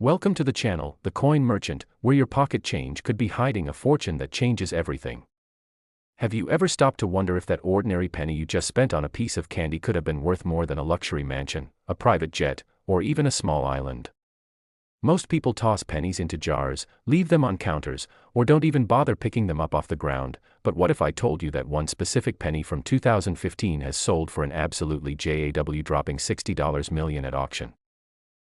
Welcome to the channel, The Coin Merchant, where your pocket change could be hiding a fortune that changes everything. Have you ever stopped to wonder if that ordinary penny you just spent on a piece of candy could have been worth more than a luxury mansion, a private jet, or even a small island? Most people toss pennies into jars, leave them on counters, or don't even bother picking them up off the ground. But what if I told you that one specific penny from 2015 has sold for an absolutely jaw-dropping $60 million at auction?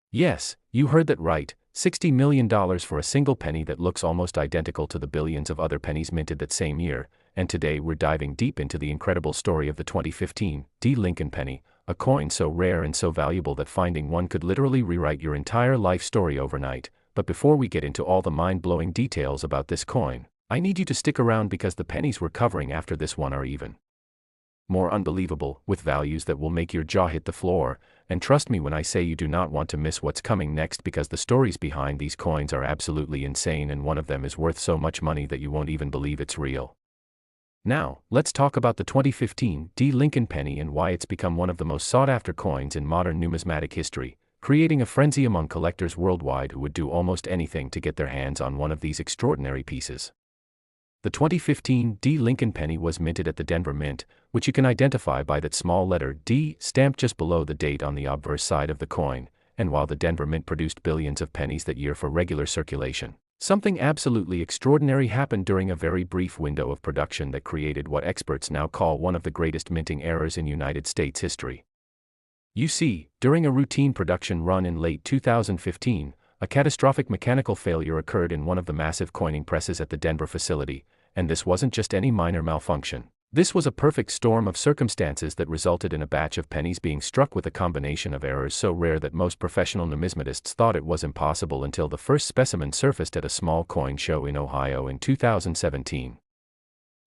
Yes, you heard that right, $60 million for a single penny that looks almost identical to the billions of other pennies minted that same year. And today we're diving deep into the incredible story of the 2015 D. Lincoln penny, a coin so rare and so valuable that finding one could literally rewrite your entire life story overnight. But before we get into all the mind-blowing details about this coin, I need you to stick around because the pennies we're covering after this one are even more unbelievable, with values that will make your jaw hit the floor. And trust me when I say you do not want to miss what's coming next, because the stories behind these coins are absolutely insane, and one of them is worth so much money that you won't even believe it's real. Now, let's talk about the 2015 D. Lincoln penny and why it's become one of the most sought-after coins in modern numismatic history, creating a frenzy among collectors worldwide who would do almost anything to get their hands on one of these extraordinary pieces. The 2015 D. Lincoln penny was minted at the Denver Mint, which you can identify by that small letter D stamped just below the date on the obverse side of the coin. And while the Denver Mint produced billions of pennies that year for regular circulation, something absolutely extraordinary happened during a very brief window of production that created what experts now call one of the greatest minting eras in United States history. You see, during a routine production run in late 2015, a catastrophic mechanical failure occurred in one of the massive coining presses at the Denver facility, and this wasn't just any minor malfunction. This was a perfect storm of circumstances that resulted in a batch of pennies being struck with a combination of errors so rare that most professional numismatists thought it was impossible until the first specimen surfaced at a small coin show in Ohio in 2017.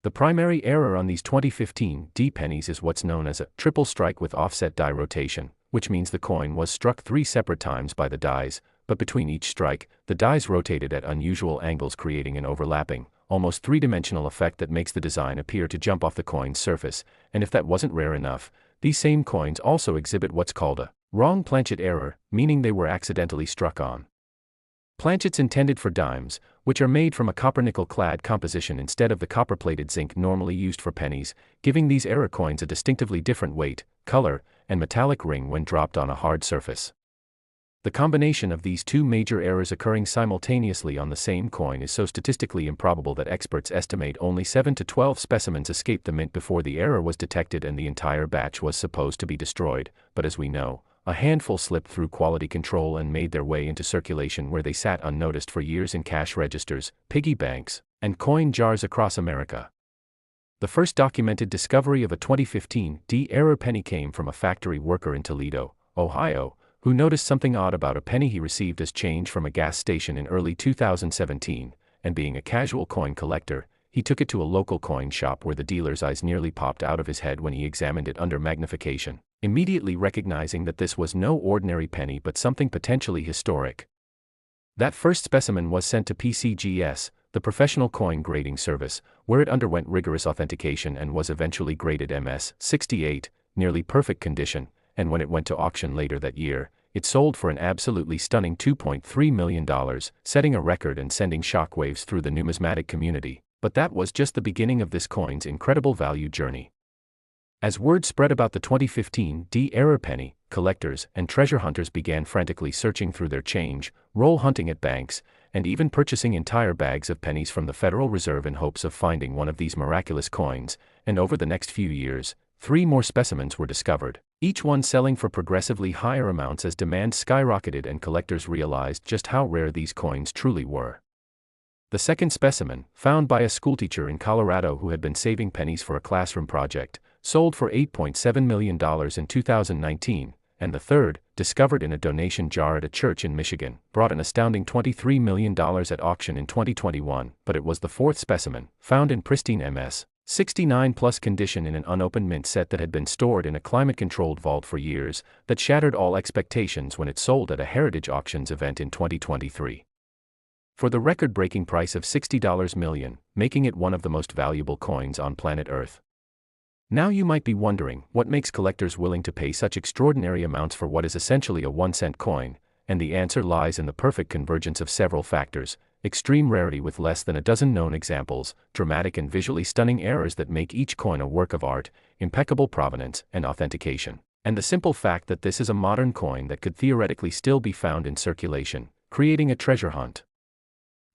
The primary error on these 2015 D pennies is what's known as a triple strike with offset die rotation, which means the coin was struck 3 separate times by the dies, but between each strike, the dies rotated at unusual angles, creating an overlapping, almost three-dimensional effect that makes the design appear to jump off the coin's surface. And if that wasn't rare enough, these same coins also exhibit what's called a wrong planchet error, meaning they were accidentally struck on planchets intended for dimes, which are made from a copper-nickel clad composition instead of the copper-plated zinc normally used for pennies, giving these error coins a distinctively different weight, color, and metallic ring when dropped on a hard surface. The combination of these two major errors occurring simultaneously on the same coin is so statistically improbable that experts estimate only 7 to 12 specimens escaped the mint before the error was detected and the entire batch was supposed to be destroyed. But as we know, a handful slipped through quality control and made their way into circulation, where they sat unnoticed for years in cash registers, piggy banks, and coin jars across America. The first documented discovery of a 2015 D error penny came from a factory worker in Toledo, Ohio, who noticed something odd about a penny he received as change from a gas station in early 2017, and being a casual coin collector, he took it to a local coin shop where the dealer's eyes nearly popped out of his head when he examined it under magnification, immediately recognizing that this was no ordinary penny but something potentially historic. That first specimen was sent to PCGS, the professional coin grading service, where it underwent rigorous authentication and was eventually graded MS-68, nearly perfect condition. And when it went to auction later that year, it sold for an absolutely stunning $2.3 million, setting a record and sending shockwaves through the numismatic community. But that was just the beginning of this coin's incredible value journey. As word spread about the 2015 D error penny, collectors and treasure hunters began frantically searching through their change, roll hunting at banks, and even purchasing entire bags of pennies from the Federal Reserve in hopes of finding one of these miraculous coins. And over the next few years, 3 more specimens were discovered, each one selling for progressively higher amounts as demand skyrocketed and collectors realized just how rare these coins truly were. The second specimen, found by a schoolteacher in Colorado who had been saving pennies for a classroom project, sold for $8.7 million in 2019, and the third, discovered in a donation jar at a church in Michigan, brought an astounding $23 million at auction in 2021, but it was the fourth specimen, found in pristine MS-69 plus condition in an unopened mint set that had been stored in a climate-controlled vault for years, that shattered all expectations when it sold at a Heritage Auctions event in 2023. For the record-breaking price of $60 million, making it one of the most valuable coins on planet Earth. Now you might be wondering, what makes collectors willing to pay such extraordinary amounts for what is essentially a 1-cent coin, And the answer lies in the perfect convergence of several factors: extreme rarity with less than a dozen known examples, dramatic and visually stunning errors that make each coin a work of art, impeccable provenance and authentication, and the simple fact that this is a modern coin that could theoretically still be found in circulation, creating a treasure hunt.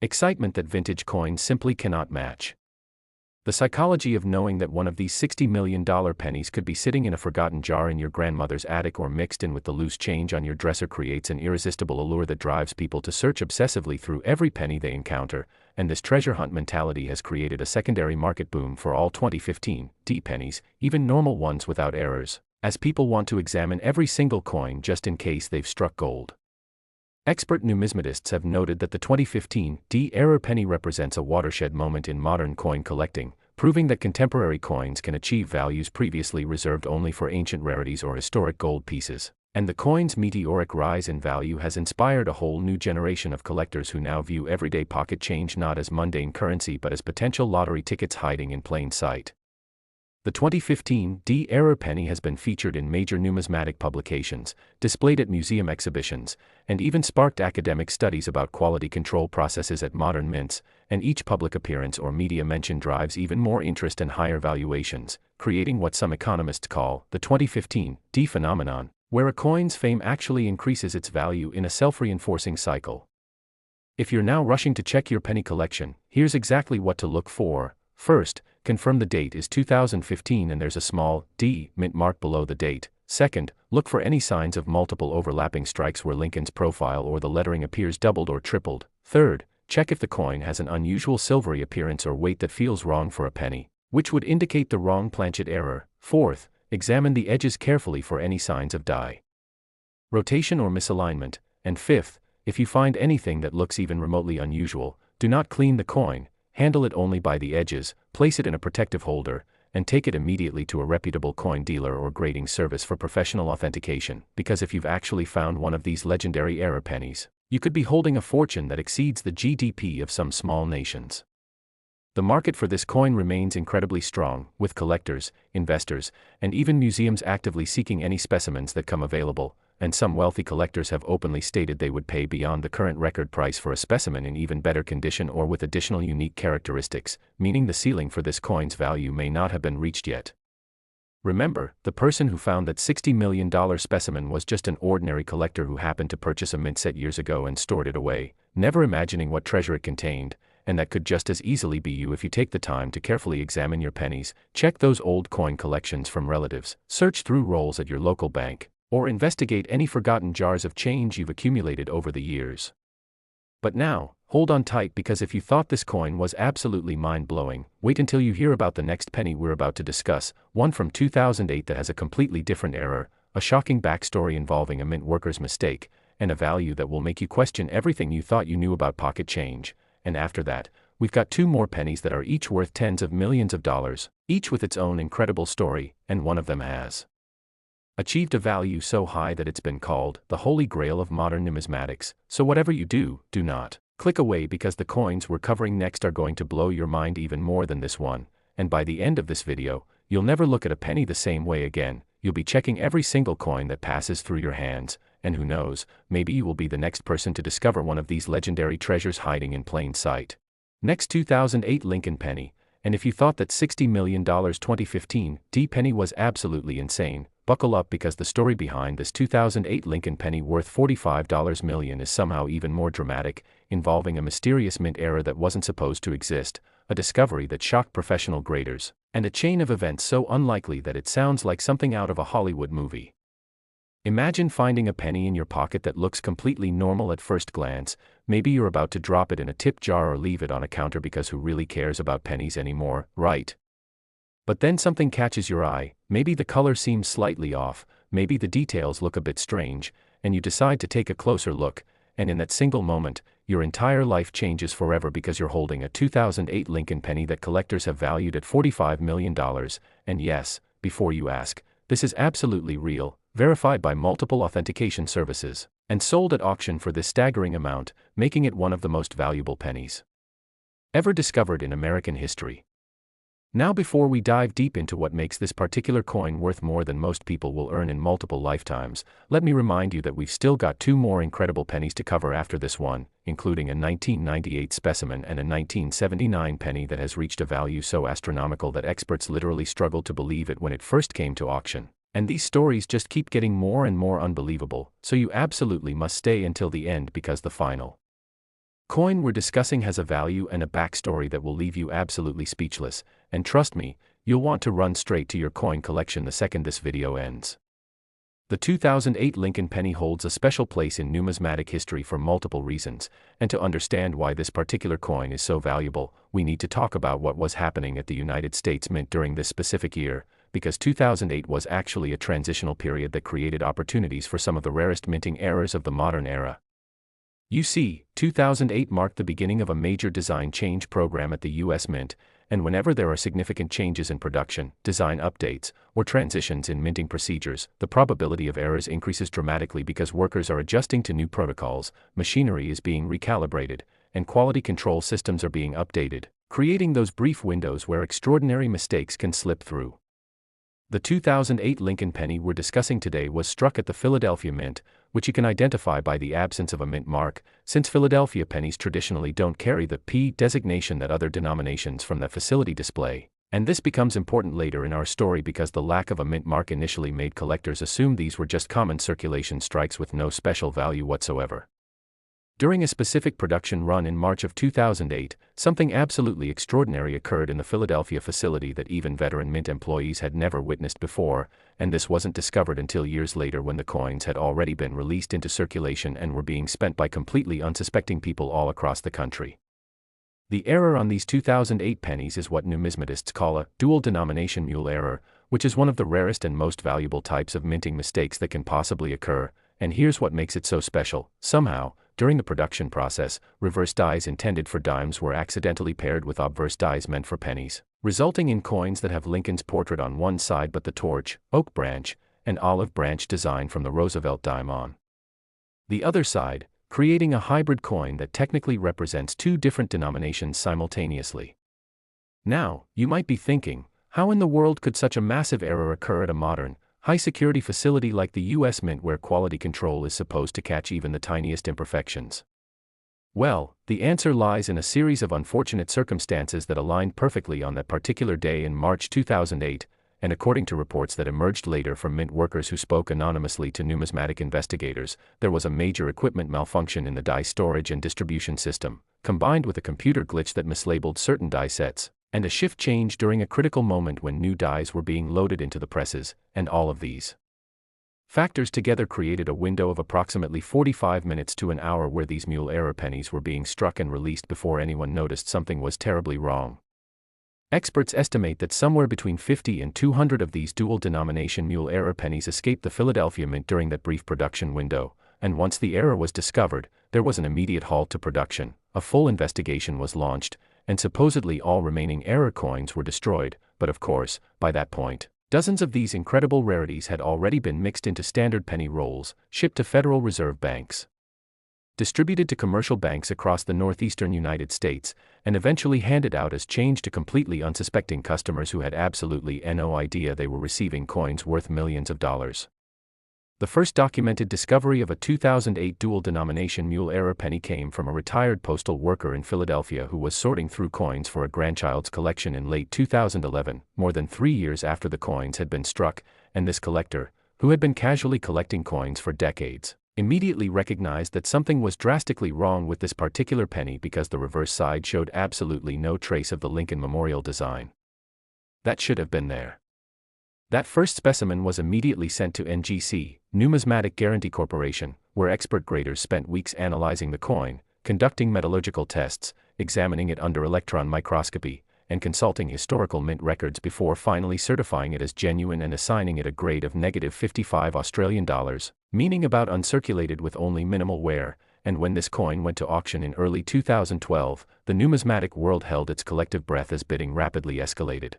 Excitement that vintage coins simply cannot match. The psychology of knowing that one of these $60 million pennies could be sitting in a forgotten jar in your grandmother's attic or mixed in with the loose change on your dresser creates an irresistible allure that drives people to search obsessively through every penny they encounter, and this treasure hunt mentality has created a secondary market boom for all 2015 D pennies, even normal ones without errors, as people want to examine every single coin just in case they've struck gold. Expert numismatists have noted that the 2015 D error penny represents a watershed moment in modern coin collecting, proving that contemporary coins can achieve values previously reserved only for ancient rarities or historic gold pieces. And the coin's meteoric rise in value has inspired a whole new generation of collectors who now view everyday pocket change not as mundane currency but as potential lottery tickets hiding in plain sight. The 2015 D error penny has been featured in major numismatic publications, displayed at museum exhibitions, and even sparked academic studies about quality control processes at modern mints, and each public appearance or media mention drives even more interest and higher valuations, creating what some economists call the 2015 D phenomenon, where a coin's fame actually increases its value in a self-reinforcing cycle. If you're now rushing to check your penny collection, here's exactly what to look for. First, confirm the date is 2015 and there's a small D mint mark below the date. Second, look for any signs of multiple overlapping strikes where Lincoln's profile or the lettering appears doubled or tripled. Third, check if the coin has an unusual silvery appearance or weight that feels wrong for a penny, which would indicate the wrong planchet error. Fourth, examine the edges carefully for any signs of die rotation or misalignment. And fifth, if you find anything that looks even remotely unusual, do not clean the coin. Handle it only by the edges, place it in a protective holder, and take it immediately to a reputable coin dealer or grading service for professional authentication, because if you've actually found one of these legendary error pennies, you could be holding a fortune that exceeds the GDP of some small nations. The market for this coin remains incredibly strong, with collectors, investors, and even museums actively seeking any specimens that come available, and some wealthy collectors have openly stated they would pay beyond the current record price for a specimen in even better condition or with additional unique characteristics, meaning the ceiling for this coin's value may not have been reached yet. Remember, the person who found that $60 million specimen was just an ordinary collector who happened to purchase a mint set years ago and stored it away, never imagining what treasure it contained, and that could just as easily be you if you take the time to carefully examine your pennies, check those old coin collections from relatives, search through rolls at your local bank, or investigate any forgotten jars of change you've accumulated over the years. But now, hold on tight, because if you thought this coin was absolutely mind-blowing, wait until you hear about the next penny we're about to discuss, one from 2008 that has a completely different error, a shocking backstory involving a mint worker's mistake, and a value that will make you question everything you thought you knew about pocket change. And after that, we've got two more pennies that are each worth tens of millions of dollars, each with its own incredible story, and one of them has achieved a value so high that it's been called the holy grail of modern numismatics. So whatever you do, do not click away, because the coins we're covering next are going to blow your mind even more than this one, and by the end of this video, you'll never look at a penny the same way again. You'll be checking every single coin that passes through your hands, and who knows, maybe you will be the next person to discover one of these legendary treasures hiding in plain sight. Next, 2008 Lincoln penny. And if you thought that $60 million 2015 D penny was absolutely insane, buckle up, because the story behind this 2008 Lincoln penny worth $45 million is somehow even more dramatic, involving a mysterious mint error that wasn't supposed to exist, a discovery that shocked professional graders, and a chain of events so unlikely that it sounds like something out of a Hollywood movie. Imagine finding a penny in your pocket that looks completely normal at first glance. Maybe you're about to drop it in a tip jar or leave it on a counter, because who really cares about pennies anymore, right? But then something catches your eye. Maybe the color seems slightly off, maybe the details look a bit strange, and you decide to take a closer look, and in that single moment, your entire life changes forever, because you're holding a 2008 Lincoln penny that collectors have valued at $45 million, and yes, before you ask, this is absolutely real, verified by multiple authentication services, and sold at auction for this staggering amount, making it one of the most valuable pennies ever discovered in American history. Now before we dive deep into what makes this particular coin worth more than most people will earn in multiple lifetimes, let me remind you that we've still got two more incredible pennies to cover after this one, including a 1998 specimen and a 1979 penny that has reached a value so astronomical that experts literally struggled to believe it when it first came to auction. And these stories just keep getting more and more unbelievable, so you absolutely must stay until the end because the final coin we're discussing has a value and a backstory that will leave you absolutely speechless, and trust me, you'll want to run straight to your coin collection the second this video ends. The 2008 Lincoln penny holds a special place in numismatic history for multiple reasons, and to understand why this particular coin is so valuable, we need to talk about what was happening at the United States Mint during this specific year, because 2008 was actually a transitional period that created opportunities for some of the rarest minting errors of the modern era. You see, 2008 marked the beginning of a major design change program at the US Mint, and whenever there are significant changes in production, design updates, or transitions in minting procedures, the probability of errors increases dramatically because workers are adjusting to new protocols, machinery is being recalibrated, and quality control systems are being updated, creating those brief windows where extraordinary mistakes can slip through. The 2008 Lincoln penny we're discussing today was struck at the Philadelphia Mint, which you can identify by the absence of a mint mark, since Philadelphia pennies traditionally don't carry the P designation that other denominations from that facility display, and this becomes important later in our story because the lack of a mint mark initially made collectors assume these were just common circulation strikes with no special value whatsoever. During a specific production run in March of 2008, something absolutely extraordinary occurred in the Philadelphia facility that even veteran mint employees had never witnessed before, and this wasn't discovered until years later when the coins had already been released into circulation and were being spent by completely unsuspecting people all across the country. The error on these 2008 pennies is what numismatists call a dual denomination mule error, which is one of the rarest and most valuable types of minting mistakes that can possibly occur, and here's what makes it so special. Somehow, during the production process, reverse dies intended for dimes were accidentally paired with obverse dies meant for pennies, resulting in coins that have Lincoln's portrait on one side but the torch, oak branch, and olive branch design from the Roosevelt dime on the other side, creating a hybrid coin that technically represents two different denominations simultaneously. Now, you might be thinking, how in the world could such a massive error occur at a modern, high-security facility like the US Mint where quality control is supposed to catch even the tiniest imperfections? Well, the answer lies in a series of unfortunate circumstances that aligned perfectly on that particular day in March 2008, and according to reports that emerged later from Mint workers who spoke anonymously to numismatic investigators, there was a major equipment malfunction in the die storage and distribution system, combined with a computer glitch that mislabeled certain die sets, and a shift change during a critical moment when new dies were being loaded into the presses, and all of these factors together created a window of approximately 45 minutes to an hour where these mule error pennies were being struck and released before anyone noticed something was terribly wrong. Experts estimate that somewhere between 50 and 200 of these dual denomination mule error pennies escaped the Philadelphia Mint during that brief production window, and once the error was discovered, there was an immediate halt to production, a full investigation was launched, and supposedly all remaining error coins were destroyed, but of course, by that point, dozens of these incredible rarities had already been mixed into standard penny rolls, shipped to Federal Reserve banks, distributed to commercial banks across the northeastern United States, and eventually handed out as change to completely unsuspecting customers who had absolutely no idea they were receiving coins worth millions of dollars. The first documented discovery of a 2008 dual-denomination mule error penny came from a retired postal worker in Philadelphia who was sorting through coins for a grandchild's collection in late 2011, more than 3 years after the coins had been struck, and this collector, who had been casually collecting coins for decades, immediately recognized that something was drastically wrong with this particular penny because the reverse side showed absolutely no trace of the Lincoln Memorial design that should have been there. That first specimen was immediately sent to NGC, Numismatic Guarantee Corporation, where expert graders spent weeks analyzing the coin, conducting metallurgical tests, examining it under electron microscopy, and consulting historical mint records before finally certifying it as genuine and assigning it a grade of -55 Australian dollars, meaning about uncirculated with only minimal wear. And when this coin went to auction in early 2012, the numismatic world held its collective breath as bidding rapidly escalated,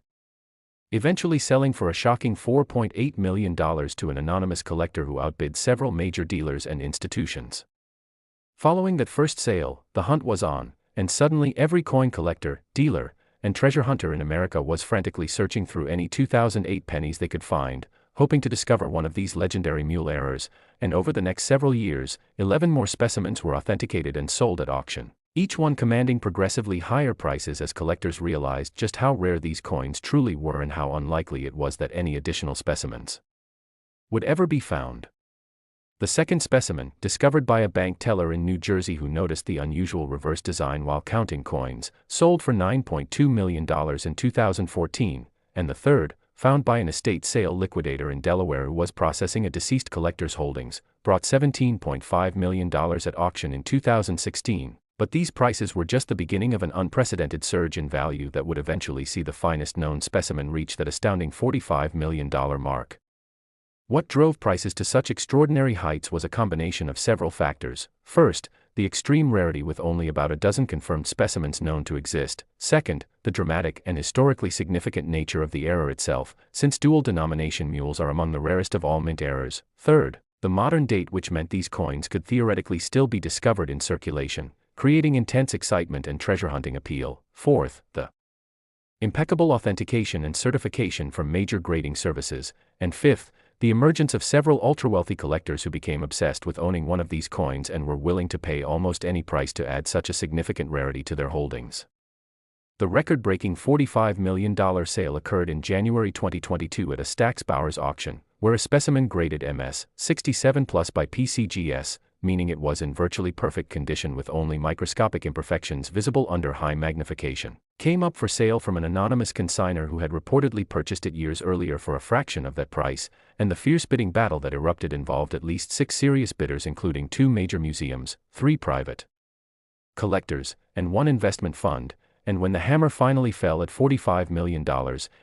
eventually selling for a shocking $4.8 million to an anonymous collector who outbid several major dealers and institutions. Following that first sale, the hunt was on, and suddenly every coin collector, dealer, and treasure hunter in America was frantically searching through any 2008 pennies they could find, hoping to discover one of these legendary mule errors, and over the next several years, 11 more specimens were authenticated and sold at auction, each one commanding progressively higher prices as collectors realized just how rare these coins truly were and how unlikely it was that any additional specimens would ever be found. The second specimen, discovered by a bank teller in New Jersey who noticed the unusual reverse design while counting coins, sold for $9.2 million in 2014, and the third, found by an estate sale liquidator in Delaware who was processing a deceased collector's holdings, brought $17.5 million at auction in 2016, but these prices were just the beginning of an unprecedented surge in value that would eventually see the finest known specimen reach that astounding $45 million mark. What drove prices to such extraordinary heights was a combination of several factors. First, the extreme rarity with only about a dozen confirmed specimens known to exist. Second, the dramatic and historically significant nature of the error itself, since dual denomination mules are among the rarest of all mint errors. Third, the modern date, which meant these coins could theoretically still be discovered in circulation, creating intense excitement and treasure hunting appeal. Fourth, the impeccable authentication and certification from major grading services. And fifth, the emergence of several ultra-wealthy collectors who became obsessed with owning one of these coins and were willing to pay almost any price to add such a significant rarity to their holdings. The record-breaking $45 million sale occurred in January 2022 at a Stack's Bowers auction, where a specimen graded MS 67 Plus by PCGS, meaning it was in virtually perfect condition with only microscopic imperfections visible under high magnification, came up for sale from an anonymous consignor who had reportedly purchased it years earlier for a fraction of that price, and the fierce bidding battle that erupted involved at least 6 serious bidders, including 2 major museums, 3 private collectors, and 1 investment fund, and when the hammer finally fell at $45 million,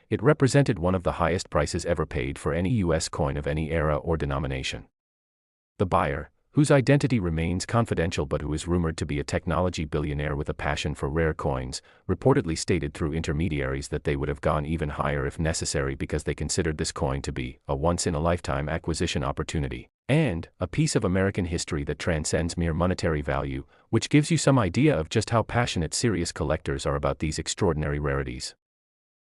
it represented one of the highest prices ever paid for any U.S. coin of any era or denomination. The buyer, whose identity remains confidential but who is rumored to be a technology billionaire with a passion for rare coins, reportedly stated through intermediaries that they would have gone even higher if necessary because they considered this coin to be a once-in-a-lifetime acquisition opportunity, and a piece of American history that transcends mere monetary value, which gives you some idea of just how passionate serious collectors are about these extraordinary rarities.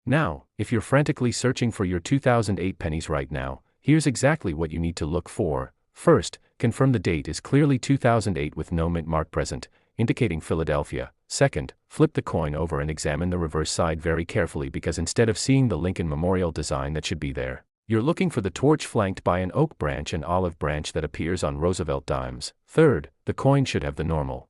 Now, if you're frantically searching for your 2008 pennies right now, here's exactly what you need to look for. First, confirm the date is clearly 2008 with no mint mark present, indicating Philadelphia. Second, flip the coin over and examine the reverse side very carefully because instead of seeing the Lincoln Memorial design that should be there, you're looking for the torch flanked by an oak branch and olive branch that appears on Roosevelt dimes. Third, the coin should have the normal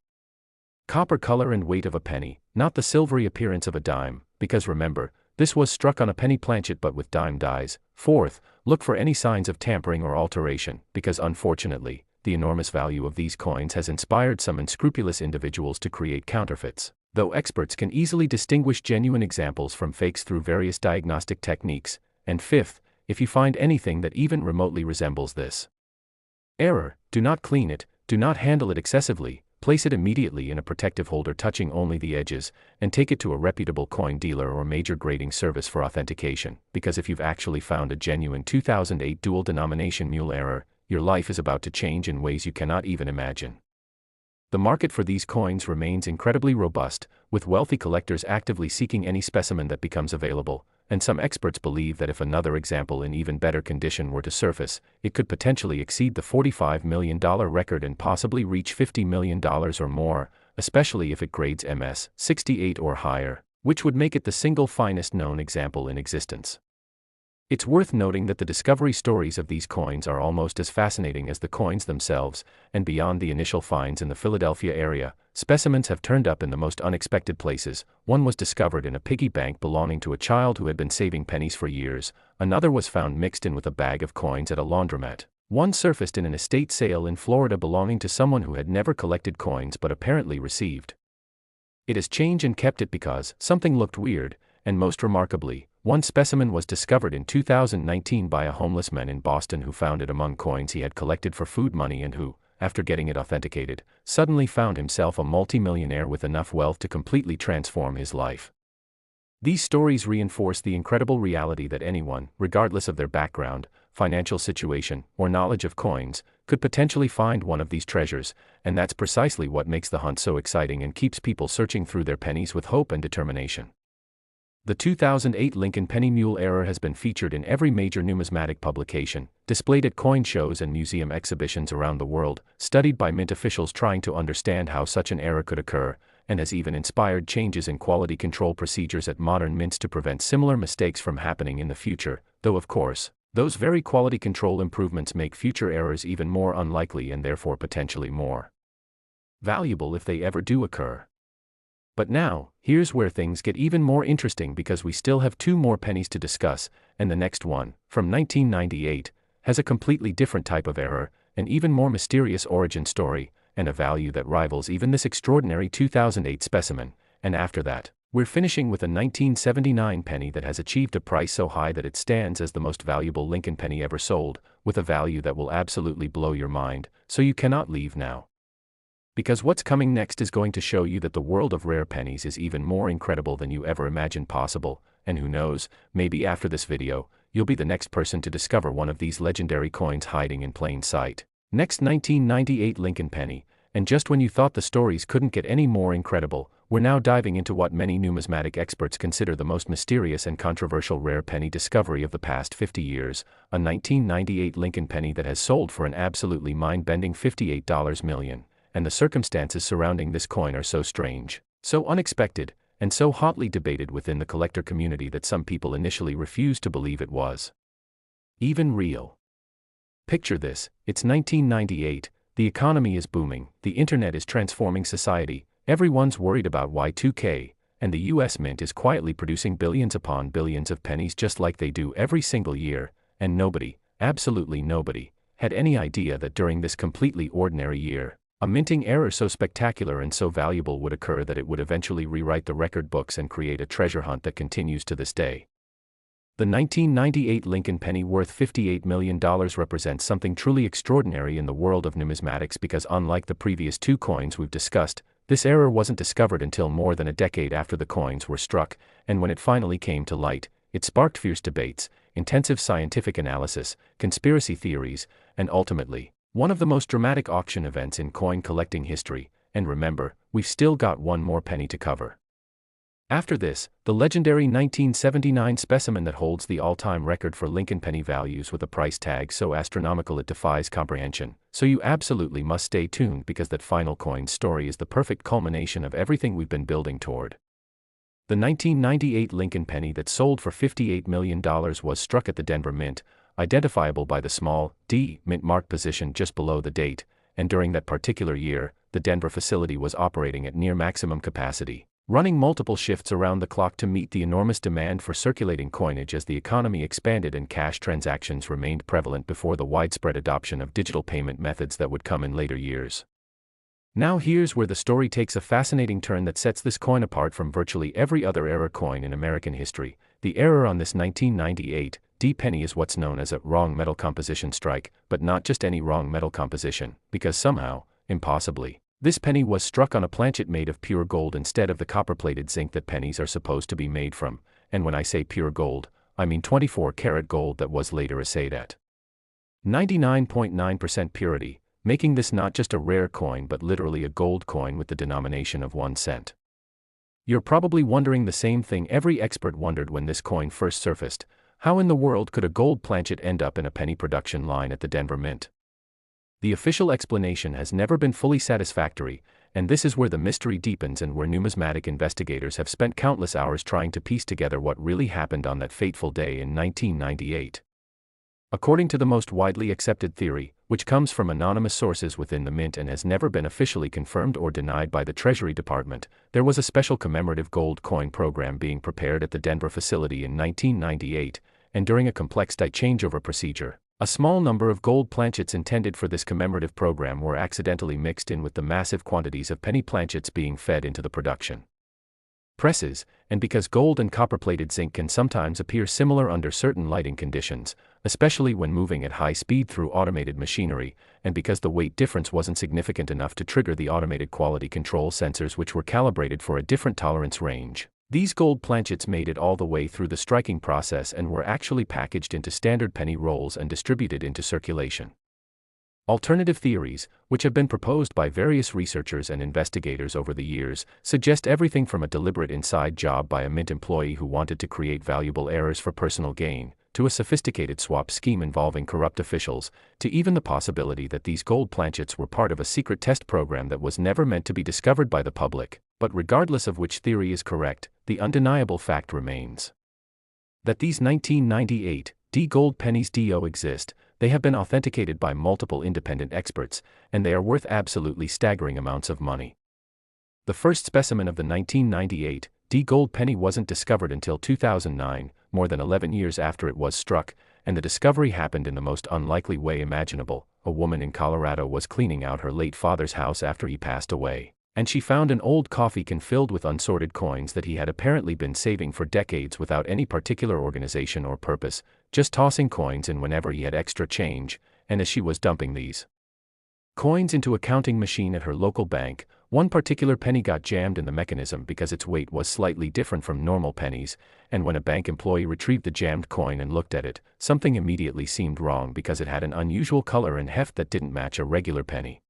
copper color and weight of a penny, not the silvery appearance of a dime, because remember, this was struck on a penny planchet but with dime dies. Fourth, look for any signs of tampering or alteration, because unfortunately, the enormous value of these coins has inspired some unscrupulous individuals to create counterfeits, though experts can easily distinguish genuine examples from fakes through various diagnostic techniques. And fifth, if you find anything that even remotely resembles this error, do not clean it, do not handle it excessively, place it immediately in a protective holder touching only the edges, and take it to a reputable coin dealer or major grading service for authentication, because if you've actually found a genuine 2008 dual denomination mule error, your life is about to change in ways you cannot even imagine. The market for these coins remains incredibly robust, with wealthy collectors actively seeking any specimen that becomes available, and some experts believe that if another example in even better condition were to surface, it could potentially exceed the $45 million record and possibly reach $50 million or more, especially if it grades MS 68 or higher, which would make it the single finest known example in existence. It's worth noting that the discovery stories of these coins are almost as fascinating as the coins themselves, and beyond the initial finds in the Philadelphia area, specimens have turned up in the most unexpected places. One was discovered in a piggy bank belonging to a child who had been saving pennies for years, another was found mixed in with a bag of coins at a laundromat. One surfaced in an estate sale in Florida belonging to someone who had never collected coins but apparently received it as change and kept it because something looked weird, and most remarkably, one specimen was discovered in 2019 by a homeless man in Boston who found it among coins he had collected for food money and who, after getting it authenticated, suddenly found himself a multimillionaire with enough wealth to completely transform his life. These stories reinforce the incredible reality that anyone, regardless of their background, financial situation, or knowledge of coins, could potentially find one of these treasures, and that's precisely what makes the hunt so exciting and keeps people searching through their pennies with hope and determination. The 2008 Lincoln penny mule error has been featured in every major numismatic publication, displayed at coin shows and museum exhibitions around the world, studied by mint officials trying to understand how such an error could occur, and has even inspired changes in quality control procedures at modern mints to prevent similar mistakes from happening in the future, though of course, those very quality control improvements make future errors even more unlikely and therefore potentially more valuable if they ever do occur. But now, here's where things get even more interesting because we still have two more pennies to discuss, and the next one, from 1998, has a completely different type of error, an even more mysterious origin story, and a value that rivals even this extraordinary 2008 specimen, and after that, we're finishing with a 1979 penny that has achieved a price so high that it stands as the most valuable Lincoln penny ever sold, with a value that will absolutely blow your mind, so you cannot leave now. Because what's coming next is going to show you that the world of rare pennies is even more incredible than you ever imagined possible, and who knows, maybe after this video, you'll be the next person to discover one of these legendary coins hiding in plain sight. Next, 1998 Lincoln penny, and just when you thought the stories couldn't get any more incredible, we're now diving into what many numismatic experts consider the most mysterious and controversial rare penny discovery of the past 50 years, a 1998 Lincoln penny that has sold for an absolutely mind-bending $58 million. And the circumstances surrounding this coin are so strange, so unexpected, and so hotly debated within the collector community that some people initially refused to believe it was even real. Picture this, it's 1998, the economy is booming, the internet is transforming society, everyone's worried about Y2K, and the US Mint is quietly producing billions upon billions of pennies just like they do every single year, and nobody, absolutely nobody, had any idea that during this completely ordinary year, a minting error so spectacular and so valuable would occur that it would eventually rewrite the record books and create a treasure hunt that continues to this day. The 1998 Lincoln penny worth $58 million represents something truly extraordinary in the world of numismatics because unlike the previous two coins we've discussed, this error wasn't discovered until more than a decade after the coins were struck, and when it finally came to light, it sparked fierce debates, intensive scientific analysis, conspiracy theories, and ultimately, one of the most dramatic auction events in coin collecting history, and remember, we've still got one more penny to cover. After this, the legendary 1979 specimen that holds the all-time record for Lincoln penny values with a price tag so astronomical it defies comprehension, so you absolutely must stay tuned because that final coin story is the perfect culmination of everything we've been building toward. The 1998 Lincoln penny that sold for $58 million was struck at the Denver Mint, identifiable by the small D mint mark position just below the date, and during that particular year, the Denver facility was operating at near maximum capacity, running multiple shifts around the clock to meet the enormous demand for circulating coinage as the economy expanded and cash transactions remained prevalent before the widespread adoption of digital payment methods that would come in later years. Now here's where the story takes a fascinating turn that sets this coin apart from virtually every other error coin in American history. The error on this 1998 D penny is what's known as a wrong metal composition strike, but not just any wrong metal composition, because somehow, impossibly, this penny was struck on a planchet made of pure gold instead of the copper-plated zinc that pennies are supposed to be made from, and when I say pure gold, I mean 24-karat gold that was later assayed at 99.9% purity, making this not just a rare coin but literally a gold coin with the denomination of 1 cent. You're probably wondering the same thing every expert wondered when this coin first surfaced: how in the world could a gold planchet end up in a penny production line at the Denver Mint? The official explanation has never been fully satisfactory, and this is where the mystery deepens and where numismatic investigators have spent countless hours trying to piece together what really happened on that fateful day in 1998. According to the most widely accepted theory, which comes from anonymous sources within the Mint and has never been officially confirmed or denied by the Treasury Department, there was a special commemorative gold coin program being prepared at the Denver facility in 1998, and during a complex die changeover procedure, a small number of gold planchets intended for this commemorative program were accidentally mixed in with the massive quantities of penny planchets being fed into the production presses, and because gold and copper-plated zinc can sometimes appear similar under certain lighting conditions, especially when moving at high speed through automated machinery, and because the weight difference wasn't significant enough to trigger the automated quality control sensors which were calibrated for a different tolerance range, these gold planchets made it all the way through the striking process and were actually packaged into standard penny rolls and distributed into circulation. Alternative theories, which have been proposed by various researchers and investigators over the years, suggest everything from a deliberate inside job by a mint employee who wanted to create valuable errors for personal gain, to a sophisticated swap scheme involving corrupt officials, to even the possibility that these gold planchets were part of a secret test program that was never meant to be discovered by the public. But regardless of which theory is correct, the undeniable fact remains that these 1998 D gold pennies do exist. They have been authenticated by multiple independent experts, and they are worth absolutely staggering amounts of money. The first specimen of the 1998 D gold penny wasn't discovered until 2009, more than 11 years after it was struck, and the discovery happened in the most unlikely way imaginable. A woman in Colorado was cleaning out her late father's house after he passed away, and she found an old coffee can filled with unsorted coins that he had apparently been saving for decades without any particular organization or purpose, just tossing coins in whenever he had extra change. And as she was dumping these coins into a counting machine at her local bank, one particular penny got jammed in the mechanism because its weight was slightly different from normal pennies, and when a bank employee retrieved the jammed coin and looked at it, something immediately seemed wrong because it had an unusual color and heft that didn't match a regular penny.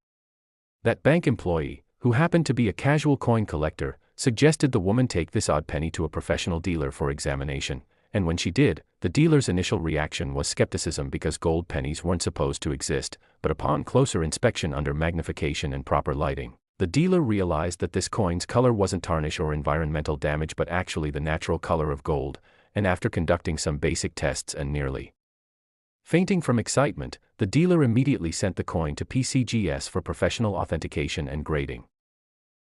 That bank employee, who happened to be a casual coin collector, suggested the woman take this odd penny to a professional dealer for examination, and when she did, the dealer's initial reaction was skepticism because gold pennies weren't supposed to exist, but upon closer inspection under magnification and proper lighting, the dealer realized that this coin's color wasn't tarnish or environmental damage but actually the natural color of gold, and after conducting some basic tests and nearly fainting from excitement, the dealer immediately sent the coin to PCGS for professional authentication and grading.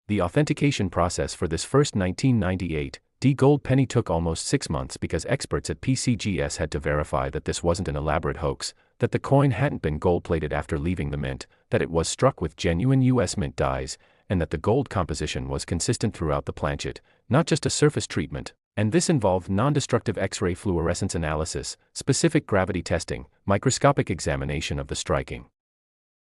The authentication process for this first 1998 D gold penny took almost 6 months because experts at PCGS had to verify that this wasn't an elaborate hoax, that the coin hadn't been gold-plated after leaving the mint, that it was struck with genuine U.S. mint dies, and that the gold composition was consistent throughout the planchet, not just a surface treatment. And this involved non-destructive X-ray fluorescence analysis, specific gravity testing, microscopic examination of the striking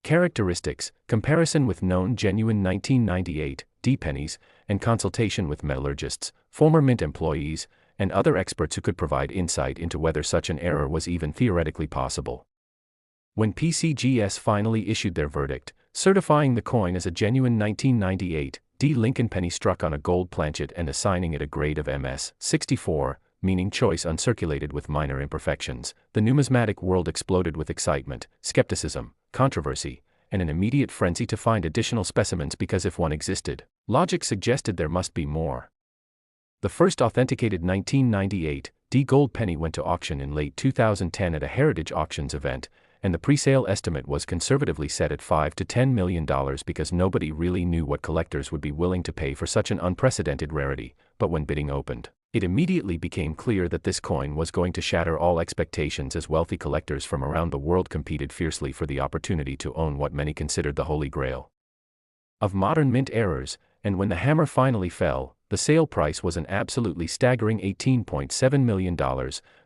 characteristics, comparison with known genuine 1998 D pennies, and consultation with metallurgists, former mint employees, and other experts who could provide insight into whether such an error was even theoretically possible. When PCGS finally issued their verdict, certifying the coin as a genuine 1998 D Lincoln penny struck on a gold planchet and assigning it a grade of MS 64, meaning choice uncirculated with minor imperfections, the numismatic world exploded with excitement, skepticism, controversy, and an immediate frenzy to find additional specimens because if one existed, logic suggested there must be more. The first authenticated 1998 D gold penny went to auction in late 2010 at a Heritage Auctions event, and the pre-sale estimate was conservatively set at $5 to $10 million because nobody really knew what collectors would be willing to pay for such an unprecedented rarity. But when bidding opened, it immediately became clear that this coin was going to shatter all expectations as wealthy collectors from around the world competed fiercely for the opportunity to own what many considered the holy grail of modern mint errors. And when the hammer finally fell, the sale price was an absolutely staggering $18.7 million,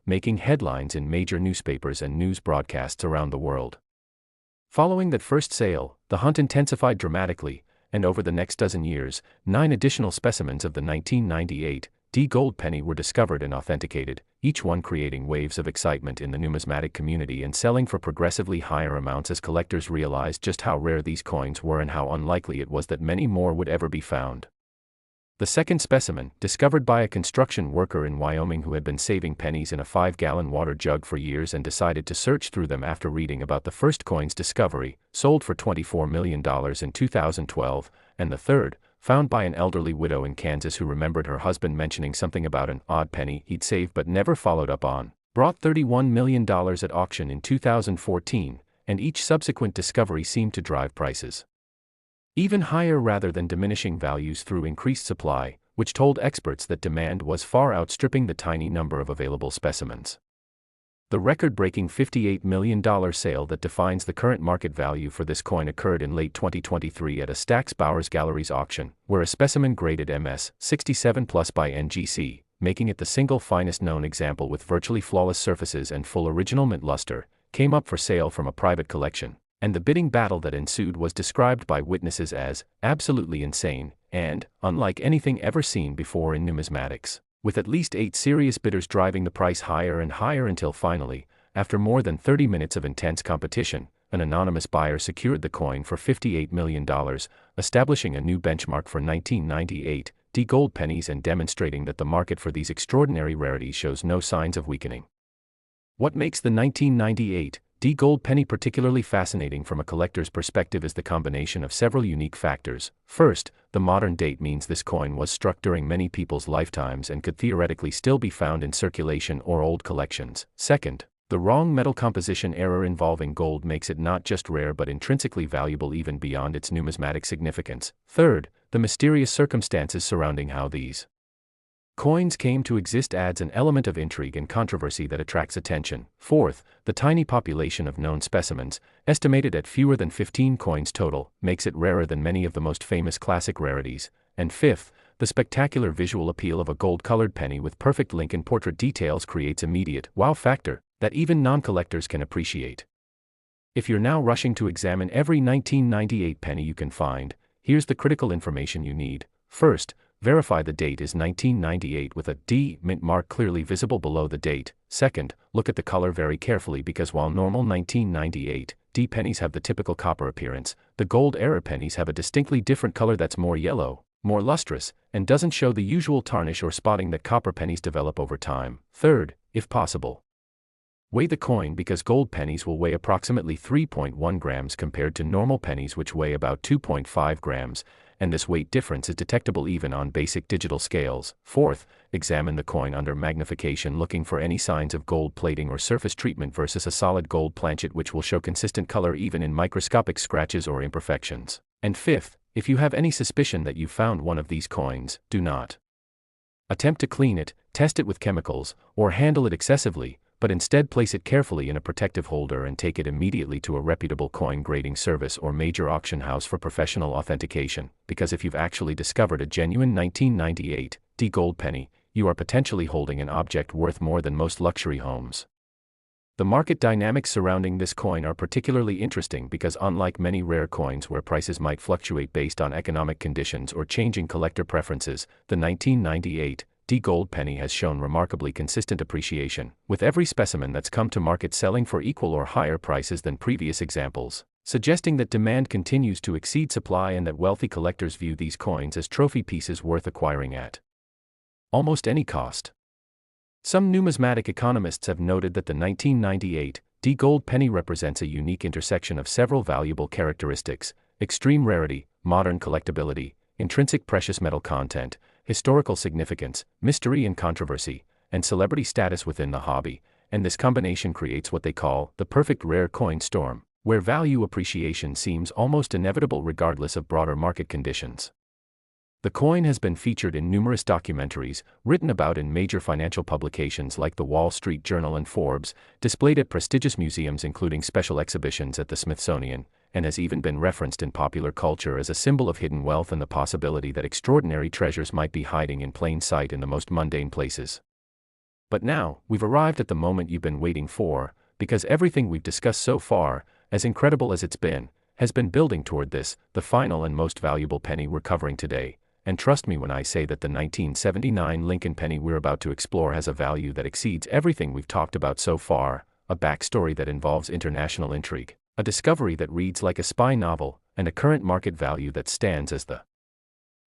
making headlines in major newspapers and news broadcasts around the world. Following that first sale, the hunt intensified dramatically, and over the next dozen years, 9 additional specimens of the 1998 D gold penny were discovered and authenticated, each one creating waves of excitement in the numismatic community and selling for progressively higher amounts as collectors realized just how rare these coins were and how unlikely it was that many more would ever be found. The second specimen, discovered by a construction worker in Wyoming who had been saving pennies in a 5-gallon water jug for years and decided to search through them after reading about the first coin's discovery, sold for $24 million in 2012, and the third, found by an elderly widow in Kansas who remembered her husband mentioning something about an odd penny he'd saved but never followed up on, brought $31 million at auction in 2014, and each subsequent discovery seemed to drive prices even higher rather than diminishing values through increased supply, which told experts that demand was far outstripping the tiny number of available specimens. The record-breaking $58 million sale that defines the current market value for this coin occurred in late 2023 at a Stack's Bowers Galleries auction, where a specimen graded MS 67 Plus by NGC, making it the single finest known example with virtually flawless surfaces and full original mint luster, came up for sale from a private collection. And the bidding battle that ensued was described by witnesses as absolutely insane and unlike anything ever seen before in numismatics, with at least 8 serious bidders driving the price higher and higher until finally, after more than 30 minutes of intense competition, an anonymous buyer secured the coin for $58 million, establishing a new benchmark for 1998 gold pennies and demonstrating that the market for these extraordinary rarities shows no signs of weakening. What makes the 1998 gold penny particularly fascinating from a collector's perspective is the combination of several unique factors. First, the modern date means this coin was struck during many people's lifetimes and could theoretically still be found in circulation or old collections. Second, the wrong metal composition error involving gold makes it not just rare but intrinsically valuable even beyond its numismatic significance. Third, the mysterious circumstances surrounding how these coins came to exist adds an element of intrigue and controversy that attracts attention. Fourth, the tiny population of known specimens, estimated at fewer than 15 coins total, makes it rarer than many of the most famous classic rarities. And fifth, the spectacular visual appeal of a gold-colored penny with perfect Lincoln portrait details creates immediate wow factor that even non-collectors can appreciate. If you're now rushing to examine every 1998 penny you can find, here's the critical information you need. First, verify the date is 1998 with a D mint mark clearly visible below the date. Second, look at the color very carefully because while normal 1998 D pennies have the typical copper appearance, the gold era pennies have a distinctly different color that's more yellow, more lustrous, and doesn't show the usual tarnish or spotting that copper pennies develop over time. Third, if possible, weigh the coin because gold pennies will weigh approximately 3.1 grams compared to normal pennies which weigh about 2.5 grams, and this weight difference is detectable even on basic digital scales. Fourth, examine the coin under magnification looking for any signs of gold plating or surface treatment versus a solid gold planchet which will show consistent color even in microscopic scratches or imperfections. And fifth, if you have any suspicion that you found one of these coins, do not attempt to clean it, test it with chemicals, or handle it excessively, but instead place it carefully in a protective holder and take it immediately to a reputable coin grading service or major auction house for professional authentication, because if you've actually discovered a genuine 1998 D gold penny, you are potentially holding an object worth more than most luxury homes. The market dynamics surrounding this coin are particularly interesting because unlike many rare coins where prices might fluctuate based on economic conditions or changing collector preferences, the 1998 D gold penny has shown remarkably consistent appreciation, with every specimen that's come to market selling for equal or higher prices than previous examples, suggesting that demand continues to exceed supply and that wealthy collectors view these coins as trophy pieces worth acquiring at almost any cost. Some numismatic economists have noted that the 1998 D gold penny represents a unique intersection of several valuable characteristics: extreme rarity, modern collectability, intrinsic precious metal content, historical significance, mystery and controversy, and celebrity status within the hobby, and this combination creates what they call the perfect rare coin storm, where value appreciation seems almost inevitable regardless of broader market conditions. The coin has been featured in numerous documentaries, written about in major financial publications like the Wall Street Journal and Forbes, displayed at prestigious museums including special exhibitions at the Smithsonian, and has even been referenced in popular culture as a symbol of hidden wealth and the possibility that extraordinary treasures might be hiding in plain sight in the most mundane places. But now, we've arrived at the moment you've been waiting for, because everything we've discussed so far, as incredible as it's been, has been building toward this, the final and most valuable penny we're covering today. And trust me when I say that the 1979 Lincoln penny we're about to explore has a value that exceeds everything we've talked about so far, a backstory that involves international intrigue, a discovery that reads like a spy novel, and a current market value that stands as the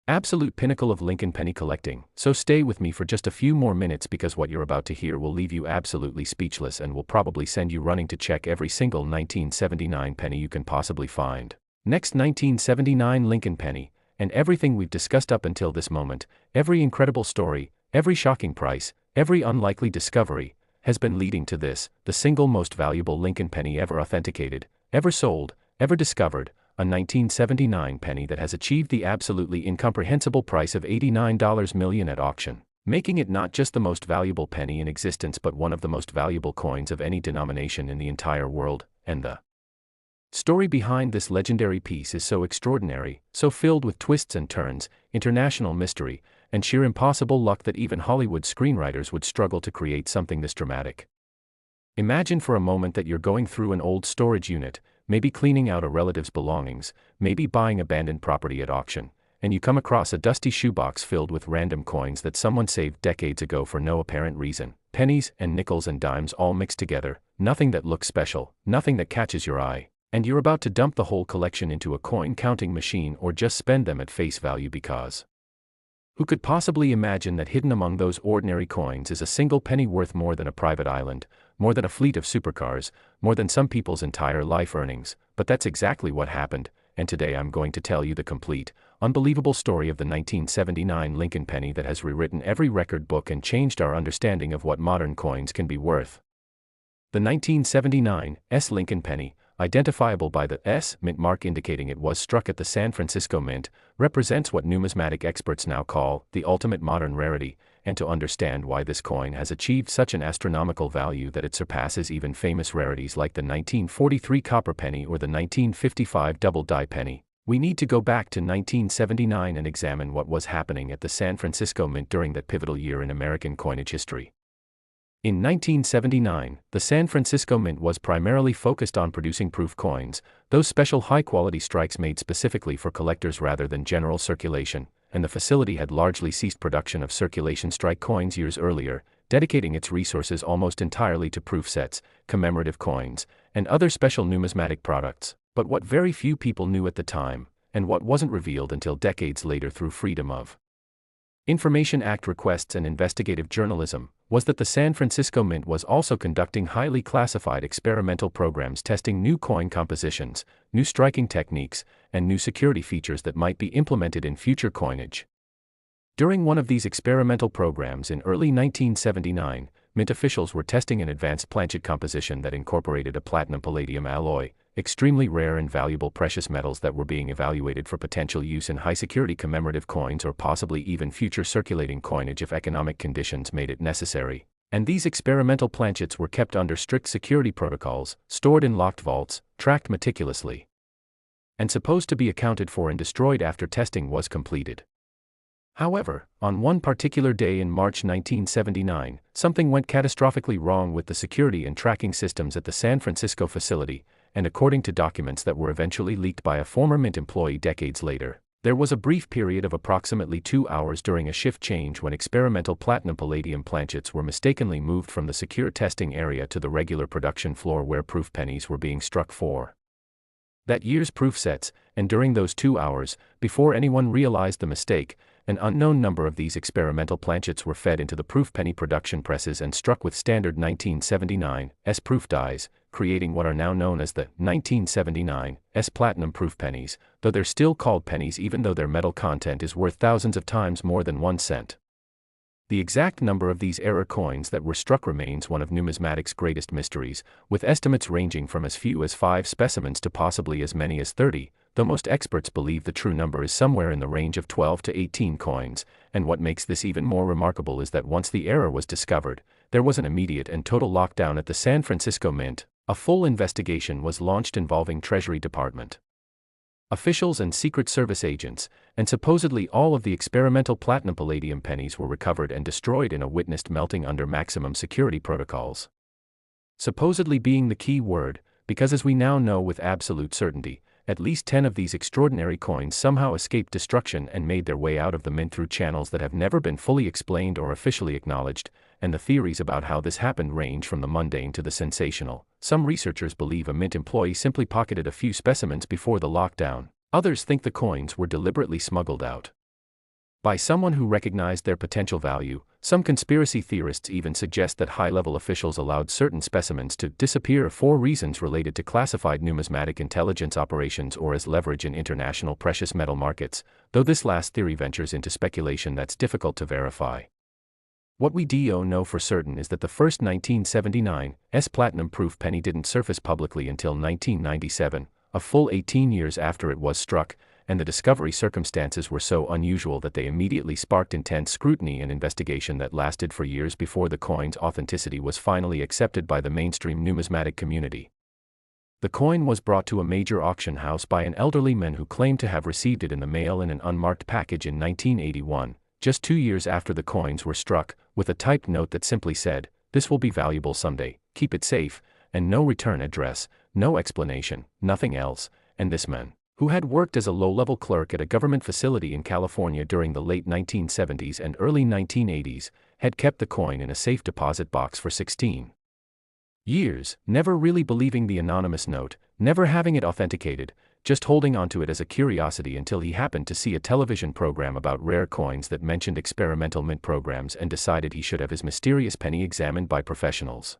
absolute pinnacle of Lincoln penny collecting. So stay with me for just a few more minutes because what you're about to hear will leave you absolutely speechless and will probably send you running to check every single 1979 penny you can possibly find. Next, 1979 Lincoln penny, and everything we've discussed up until this moment, every incredible story, every shocking price, every unlikely discovery, has been leading to this, the single most valuable Lincoln penny ever authenticated, ever sold, ever discovered, a 1979 penny that has achieved the absolutely incomprehensible price of $89 million at auction, making it not just the most valuable penny in existence but one of the most valuable coins of any denomination in the entire world. And the story behind this legendary piece is so extraordinary, so filled with twists and turns, international mystery, and sheer impossible luck that even Hollywood screenwriters would struggle to create something this dramatic. Imagine for a moment that you're going through an old storage unit, maybe cleaning out a relative's belongings, maybe buying abandoned property at auction, and you come across a dusty shoebox filled with random coins that someone saved decades ago for no apparent reason. Pennies and nickels and dimes all mixed together, nothing that looks special, nothing that catches your eye. And you're about to dump the whole collection into a coin counting machine or just spend them at face value because. Who could possibly imagine that hidden among those ordinary coins is a single penny worth more than a private island, more than a fleet of supercars, more than some people's entire life earnings? But that's exactly what happened, and today I'm going to tell you the complete, unbelievable story of the 1979 Lincoln penny that has rewritten every record book and changed our understanding of what modern coins can be worth. The 1979 Lincoln penny, identifiable by the S mint mark indicating it was struck at the San Francisco Mint, represents what numismatic experts now call the ultimate modern rarity, and to understand why this coin has achieved such an astronomical value that it surpasses even famous rarities like the 1943 copper penny or the 1955 double-die penny, we need to go back to 1979 and examine what was happening at the San Francisco Mint during that pivotal year in American coinage history. In 1979, the San Francisco Mint was primarily focused on producing proof coins, those special high-quality strikes made specifically for collectors rather than general circulation, and the facility had largely ceased production of circulation strike coins years earlier, dedicating its resources almost entirely to proof sets, commemorative coins, and other special numismatic products. But what very few people knew at the time, and what wasn't revealed until decades later through Freedom of Information Act requests and investigative journalism, was that the San Francisco Mint was also conducting highly classified experimental programs testing new coin compositions, new striking techniques, and new security features that might be implemented in future coinage. During one of these experimental programs in early 1979, Mint officials were testing an advanced planchet composition that incorporated a platinum-palladium alloy, extremely rare and valuable precious metals that were being evaluated for potential use in high-security commemorative coins or possibly even future circulating coinage if economic conditions made it necessary. And these experimental planchets were kept under strict security protocols, stored in locked vaults, tracked meticulously, and supposed to be accounted for and destroyed after testing was completed. However, on one particular day in March 1979, something went catastrophically wrong with the security and tracking systems at the San Francisco facility, and according to documents that were eventually leaked by a former Mint employee decades later, there was a brief period of approximately 2 hours during a shift change when experimental platinum-palladium planchets were mistakenly moved from the secure testing area to the regular production floor where proof pennies were being struck for that year's proof sets, and during those 2 hours, before anyone realized the mistake, an unknown number of these experimental planchets were fed into the proof penny production presses and struck with standard 1979 proof dies, creating what are now known as the 1979 platinum proof pennies, though they're still called pennies even though their metal content is worth thousands of times more than 1 cent. The exact number of these error coins that were struck remains one of numismatics' greatest mysteries, with estimates ranging from as few as 5 specimens to possibly as many as 30, though most experts believe the true number is somewhere in the range of 12 to 18 coins, and what makes this even more remarkable is that once the error was discovered, there was an immediate and total lockdown at the San Francisco Mint. A full investigation was launched involving Treasury Department officials and Secret Service agents, and supposedly all of the experimental platinum-palladium pennies were recovered and destroyed in a witnessed melting under maximum security protocols. Supposedly being the key word, because as we now know with absolute certainty, at least 10 of these extraordinary coins somehow escaped destruction and made their way out of the Mint through channels that have never been fully explained or officially acknowledged, and the theories about how this happened range from the mundane to the sensational. Some researchers believe a Mint employee simply pocketed a few specimens before the lockdown. Others think the coins were deliberately smuggled out by someone who recognized their potential value. Some conspiracy theorists even suggest that high-level officials allowed certain specimens to disappear for reasons related to classified numismatic intelligence operations or as leverage in international precious metal markets, though this last theory ventures into speculation that's difficult to verify. What we do know for certain is that the first 1979 platinum-proof penny didn't surface publicly until 1997, a full 18 years after it was struck, and the discovery circumstances were so unusual that they immediately sparked intense scrutiny and investigation that lasted for years before the coin's authenticity was finally accepted by the mainstream numismatic community. The coin was brought to a major auction house by an elderly man who claimed to have received it in the mail in an unmarked package in 1981, just 2 years after the coins were struck, with a typed note that simply said, "This will be valuable someday, keep it safe," and no return address, no explanation, nothing else, and this man, who had worked as a low-level clerk at a government facility in California during the late 1970s and early 1980s, had kept the coin in a safe deposit box for 16 years, never really believing the anonymous note, never having it authenticated, just holding onto it as a curiosity until he happened to see a television program about rare coins that mentioned experimental mint programs and decided he should have his mysterious penny examined by professionals.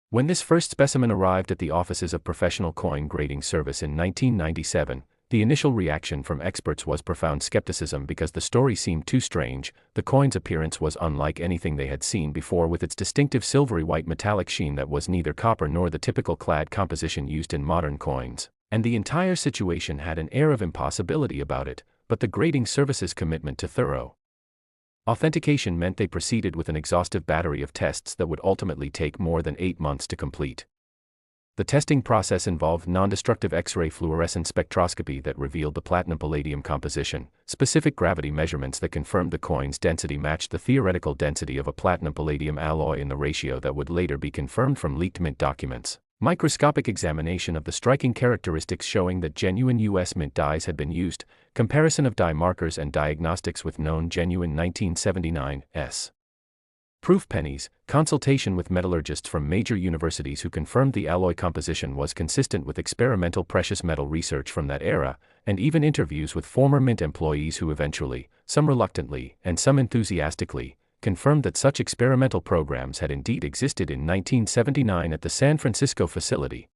When this first specimen arrived at the offices of Professional Coin Grading Service in 1997, the initial reaction from experts was profound skepticism because the story seemed too strange. The coin's appearance was unlike anything they had seen before, with its distinctive silvery white metallic sheen that was neither copper nor the typical clad composition used in modern coins, and the entire situation had an air of impossibility about it. But the grading service's commitment to thorough authentication meant they proceeded with an exhaustive battery of tests that would ultimately take more than 8 months to complete. The testing process involved non-destructive X-ray fluorescence spectroscopy that revealed the platinum-palladium composition, specific gravity measurements that confirmed the coin's density matched the theoretical density of a platinum-palladium alloy in the ratio that would later be confirmed from leaked mint documents, microscopic examination of the striking characteristics showing that genuine U.S. mint dies had been used, comparison of die markers and diagnostics with known genuine 1979 S. proof pennies, consultation with metallurgists from major universities who confirmed the alloy composition was consistent with experimental precious metal research from that era, and even interviews with former mint employees who eventually, some reluctantly and some enthusiastically, confirmed that such experimental programs had indeed existed in 1979 at the San Francisco facility.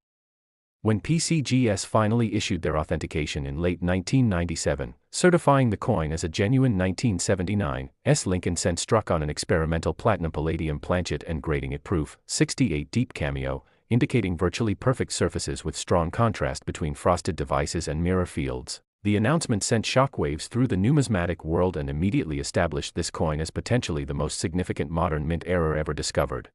When PCGS finally issued their authentication in late 1997, certifying the coin as a genuine 1979 S. Lincoln cent struck on an experimental platinum-palladium planchet and grading it proof 68 deep cameo, indicating virtually perfect surfaces with strong contrast between frosted devices and mirror fields, the announcement sent shockwaves through the numismatic world and immediately established this coin as potentially the most significant modern mint error ever discovered.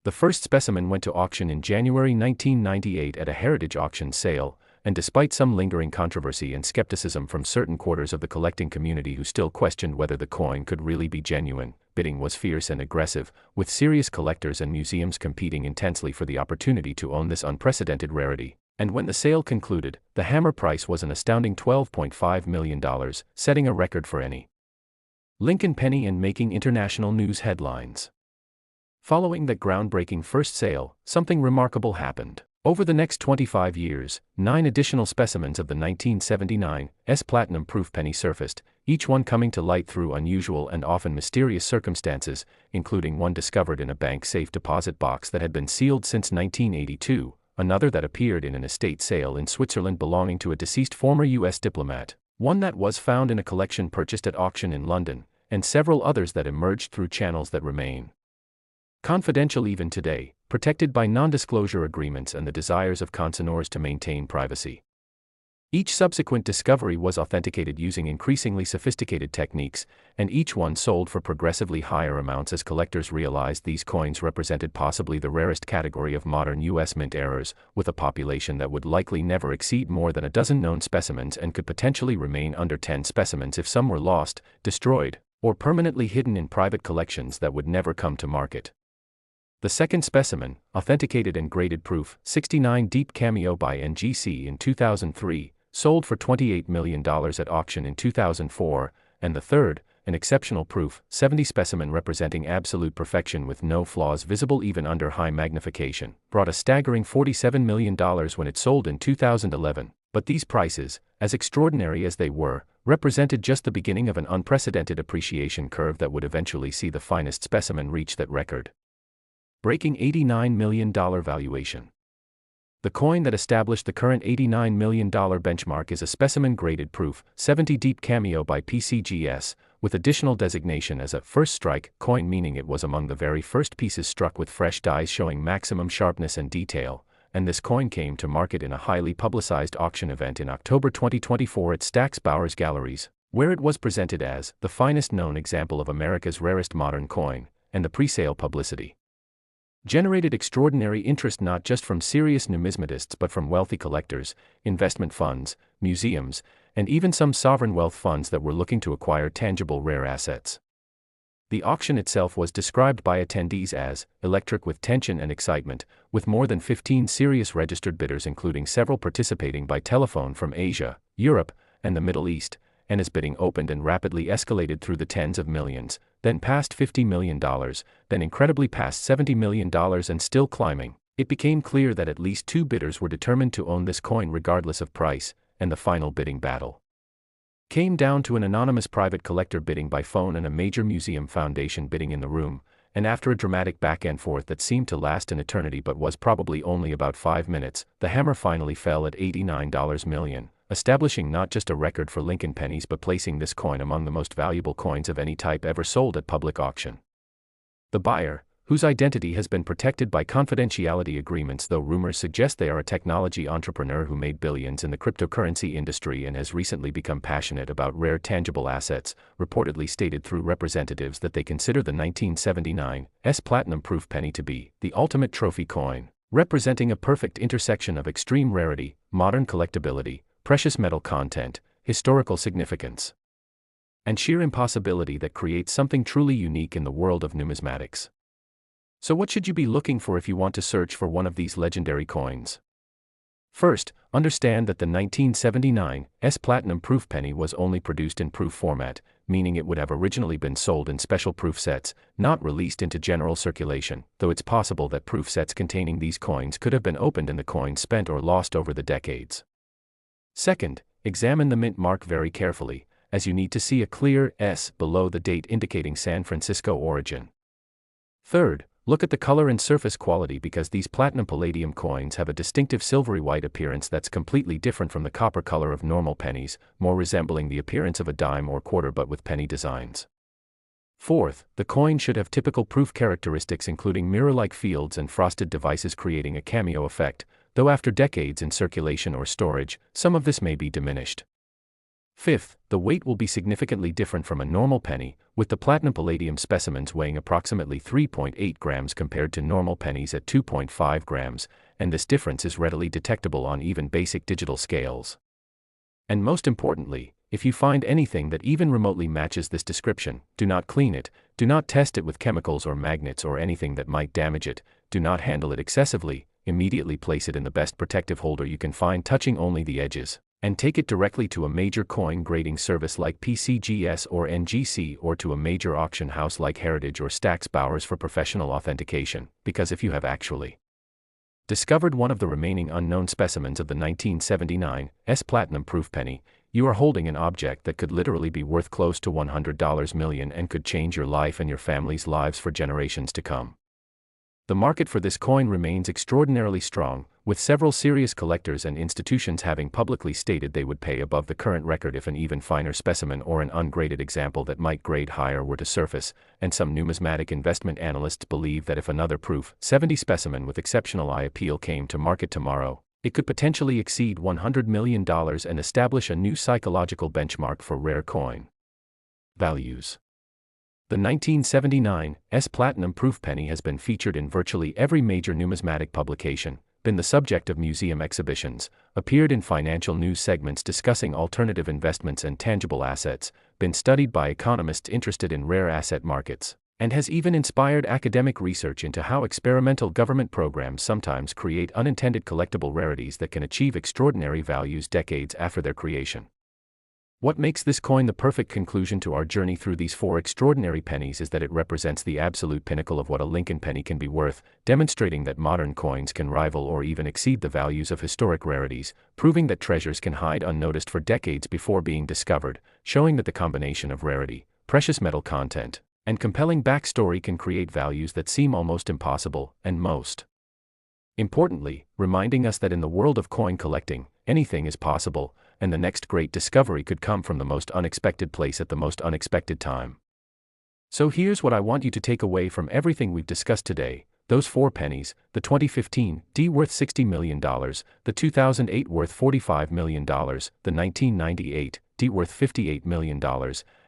The first specimen went to auction in January 1998 at a heritage auction sale, and despite some lingering controversy and skepticism from certain quarters of the collecting community who still questioned whether the coin could really be genuine, bidding was fierce and aggressive, with serious collectors and museums competing intensely for the opportunity to own this unprecedented rarity. And when the sale concluded, the hammer price was an astounding $12.5 million, setting a record for any Lincoln penny and making international news headlines. Following that groundbreaking first sale, something remarkable happened. Over the next 25 years, 9 additional specimens of the 1979 S platinum proof penny surfaced, each one coming to light through unusual and often mysterious circumstances, including one discovered in a bank safe deposit box that had been sealed since 1982, another that appeared in an estate sale in Switzerland belonging to a deceased former U.S. diplomat, one that was found in a collection purchased at auction in London, and several others that emerged through channels that remain confidential even today, protected by non-disclosure agreements and the desires of consignors to maintain privacy. Each subsequent discovery was authenticated using increasingly sophisticated techniques, and each one sold for progressively higher amounts as collectors realized these coins represented possibly the rarest category of modern U.S. mint errors, with a population that would likely never exceed more than a dozen known specimens and could potentially remain under 10 specimens if some were lost, destroyed, or permanently hidden in private collections that would never come to market. The second specimen, authenticated and graded proof 69 deep cameo by NGC in 2003, sold for $28 million at auction in 2004, and the third, an exceptional proof 70 specimen representing absolute perfection with no flaws visible even under high magnification, brought a staggering $47 million when it sold in 2011. But these prices, as extraordinary as they were, represented just the beginning of an unprecedented appreciation curve that would eventually see the finest specimen reach that record breaking $89 million valuation. The coin that established the current $89 million benchmark is a specimen-graded proof 70 deep cameo by PCGS, with additional designation as a first strike coin, meaning it was among the very first pieces struck with fresh dies showing maximum sharpness and detail, and this coin came to market in a highly publicized auction event in October 2024 at Stack's Bowers Galleries, where it was presented as the finest known example of America's rarest modern coin, and the pre-sale publicity generated extraordinary interest not just from serious numismatists but from wealthy collectors, investment funds, museums, and even some sovereign wealth funds that were looking to acquire tangible rare assets. The auction itself was described by attendees as electric with tension and excitement, with more than 15 serious registered bidders including several participating by telephone from Asia, Europe, and the Middle East, and as bidding opened and rapidly escalated through the tens of millions, then past $50 million, then incredibly past $70 million and still climbing, it became clear that at least two bidders were determined to own this coin regardless of price, and the final bidding battle came down to an anonymous private collector bidding by phone and a major museum foundation bidding in the room, and after a dramatic back and forth that seemed to last an eternity but was probably only about 5 minutes, the hammer finally fell at $89 million, establishing not just a record for Lincoln pennies but placing this coin among the most valuable coins of any type ever sold at public auction. The buyer, whose identity has been protected by confidentiality agreements though rumors suggest they are a technology entrepreneur who made billions in the cryptocurrency industry and has recently become passionate about rare tangible assets, reportedly stated through representatives that they consider the 1979 platinum-proof penny to be the ultimate trophy coin, representing a perfect intersection of extreme rarity, modern collectability, precious metal content, historical significance, and sheer impossibility that creates something truly unique in the world of numismatics. So what should you be looking for if you want to search for one of these legendary coins? First, understand that the 1979 platinum-proof penny was only produced in proof format, meaning it would have originally been sold in special proof sets, not released into general circulation, though it's possible that proof sets containing these coins could have been opened and the coins spent or lost over the decades. Second, examine the mint mark very carefully, as you need to see a clear S below the date indicating San Francisco origin. Third, look at the color and surface quality because these platinum-palladium coins have a distinctive silvery white appearance that's completely different from the copper color of normal pennies, more resembling the appearance of a dime or quarter but with penny designs. Fourth, the coin should have typical proof characteristics including mirror-like fields and frosted devices creating a cameo effect, though after decades in circulation or storage, some of this may be diminished. Fifth, the weight will be significantly different from a normal penny, with the platinum-palladium specimens weighing approximately 3.8 grams compared to normal pennies at 2.5 grams, and this difference is readily detectable on even basic digital scales. And most importantly, if you find anything that even remotely matches this description, do not clean it, do not test it with chemicals or magnets or anything that might damage it, do not handle it excessively, immediately place it in the best protective holder you can find touching only the edges, and take it directly to a major coin grading service like PCGS or NGC or to a major auction house like Heritage or Stax Bowers for professional authentication, because if you have actually discovered one of the remaining unknown specimens of the 1979 platinum-proof penny, you are holding an object that could literally be worth close to $100 million and could change your life and your family's lives for generations to come. The market for this coin remains extraordinarily strong, with several serious collectors and institutions having publicly stated they would pay above the current record if an even finer specimen or an ungraded example that might grade higher were to surface, and some numismatic investment analysts believe that if another proof 70 specimen with exceptional eye appeal came to market tomorrow, it could potentially exceed $100 million and establish a new psychological benchmark for rare coin values. The 1979 platinum-proof penny has been featured in virtually every major numismatic publication, been the subject of museum exhibitions, appeared in financial news segments discussing alternative investments and tangible assets, been studied by economists interested in rare asset markets, and has even inspired academic research into how experimental government programs sometimes create unintended collectible rarities that can achieve extraordinary values decades after their creation. What makes this coin the perfect conclusion to our journey through these four extraordinary pennies is that it represents the absolute pinnacle of what a Lincoln penny can be worth, demonstrating that modern coins can rival or even exceed the values of historic rarities, proving that treasures can hide unnoticed for decades before being discovered, showing that the combination of rarity, precious metal content, and compelling backstory can create values that seem almost impossible, and most importantly, reminding us that in the world of coin collecting, anything is possible, and the next great discovery could come from the most unexpected place at the most unexpected time. So here's what I want you to take away from everything we've discussed today: those four pennies, the 2015 D worth $60 million, the 2008 worth $45 million, the 1998 D worth $58 million,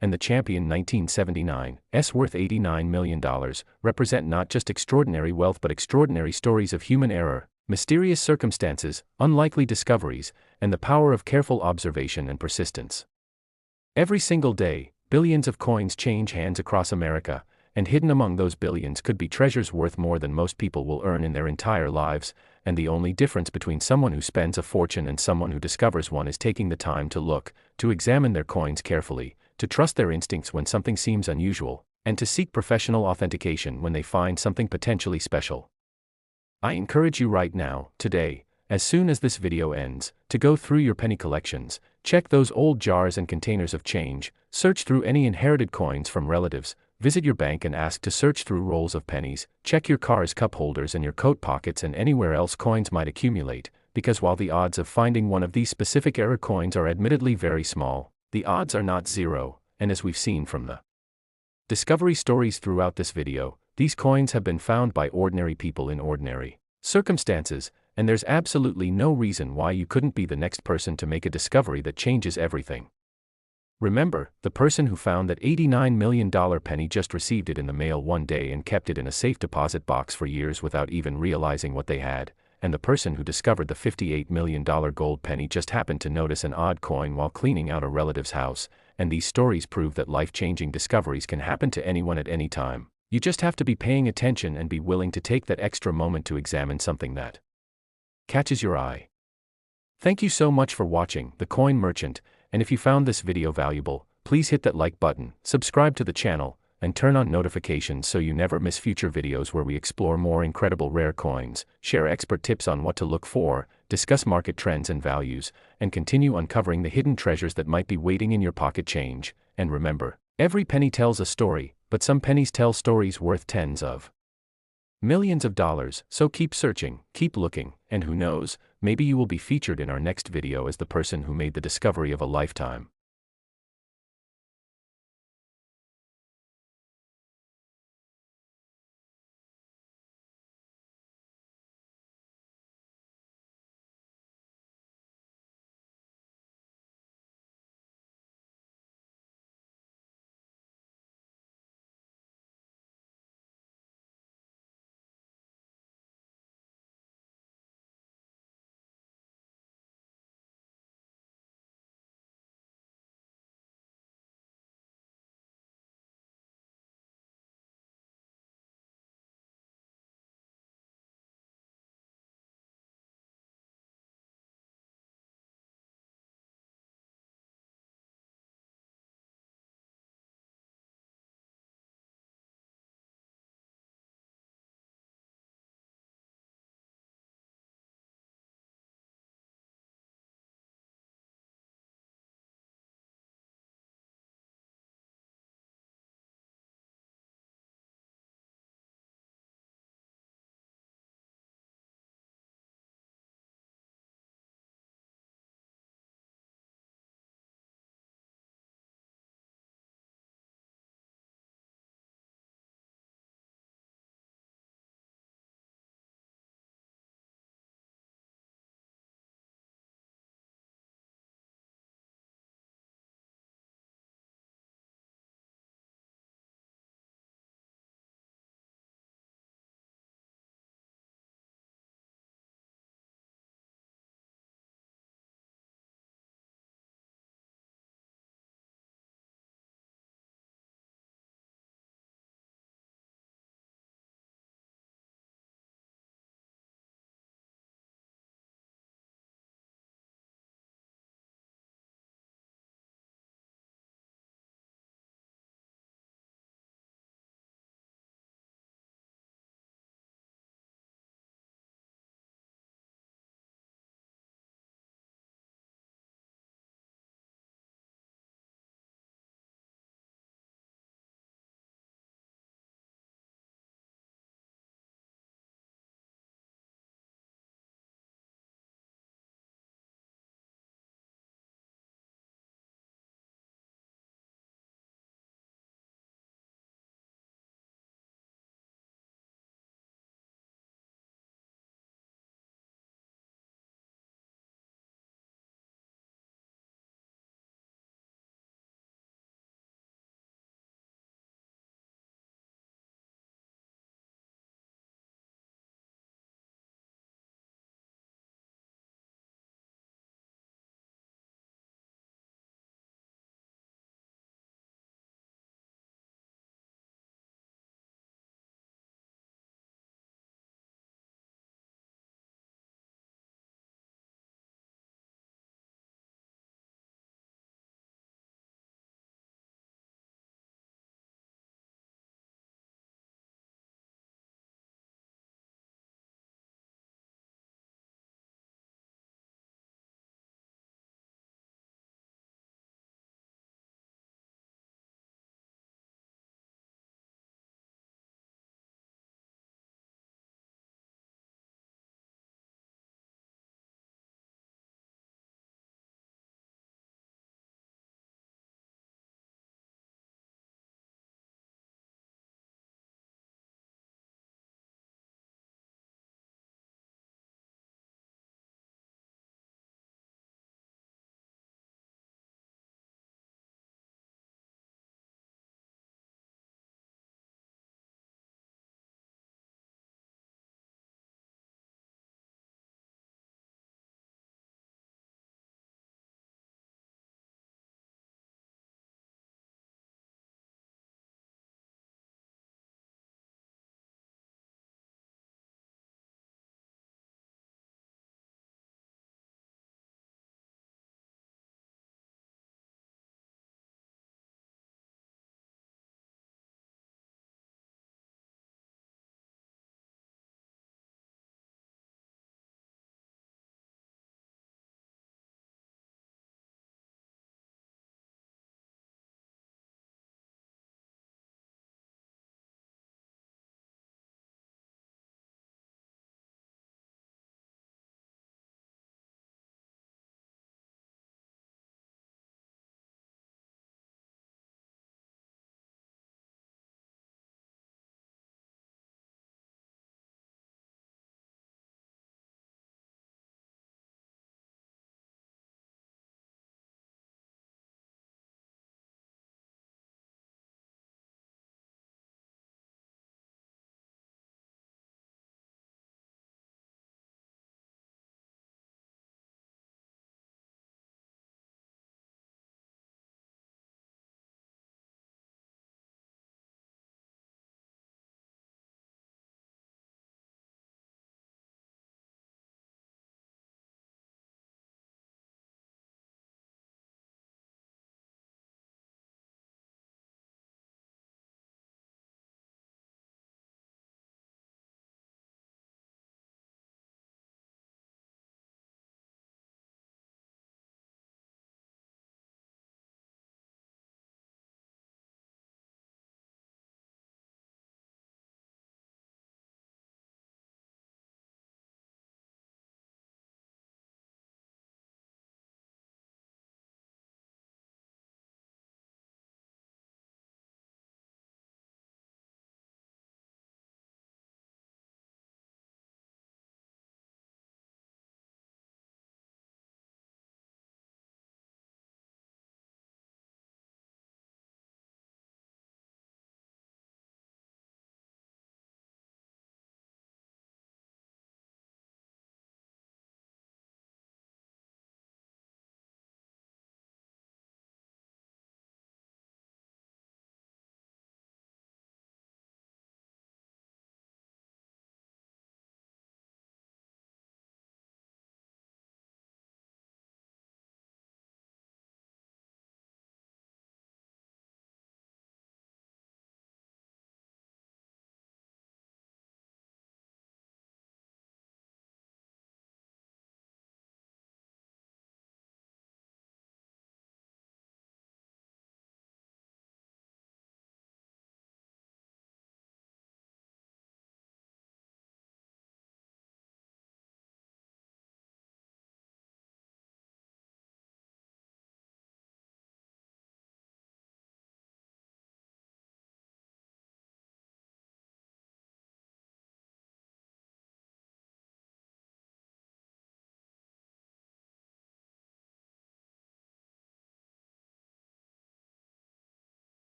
and the champion 1979 S worth $89 million, represent not just extraordinary wealth but extraordinary stories of human error, mysterious circumstances, unlikely discoveries, and the power of careful observation and persistence. Every single day, billions of coins change hands across America, and hidden among those billions could be treasures worth more than most people will earn in their entire lives, and the only difference between someone who spends a fortune and someone who discovers one is taking the time to look, to examine their coins carefully, to trust their instincts when something seems unusual, and to seek professional authentication when they find something potentially special. I encourage you right now, today, as soon as this video ends, to go through your penny collections, check those old jars and containers of change, search through any inherited coins from relatives, visit your bank and ask to search through rolls of pennies, check your car's cup holders and your coat pockets and anywhere else coins might accumulate, because while the odds of finding one of these specific era coins are admittedly very small, the odds are not zero, and as we've seen from the discovery stories throughout this video, these coins have been found by ordinary people in ordinary circumstances, and there's absolutely no reason why you couldn't be the next person to make a discovery that changes everything. Remember, the person who found that $89 million penny just received it in the mail one day and kept it in a safe deposit box for years without even realizing what they had, and the person who discovered the $58 million gold penny just happened to notice an odd coin while cleaning out a relative's house, and these stories prove that life-changing discoveries can happen to anyone at any time. You just have to be paying attention and be willing to take that extra moment to examine something that catches your eye. Thank you so much for watching The Coin Merchant, and if you found this video valuable, please hit that like button, subscribe to the channel, and turn on notifications so you never miss future videos where we explore more incredible rare coins, share expert tips on what to look for, discuss market trends and values, and continue uncovering the hidden treasures that might be waiting in your pocket change. And remember, every penny tells a story, but some pennies tell stories worth tens of millions of dollars, so keep searching, keep looking, and who knows, maybe you will be featured in our next video as the person who made the discovery of a lifetime.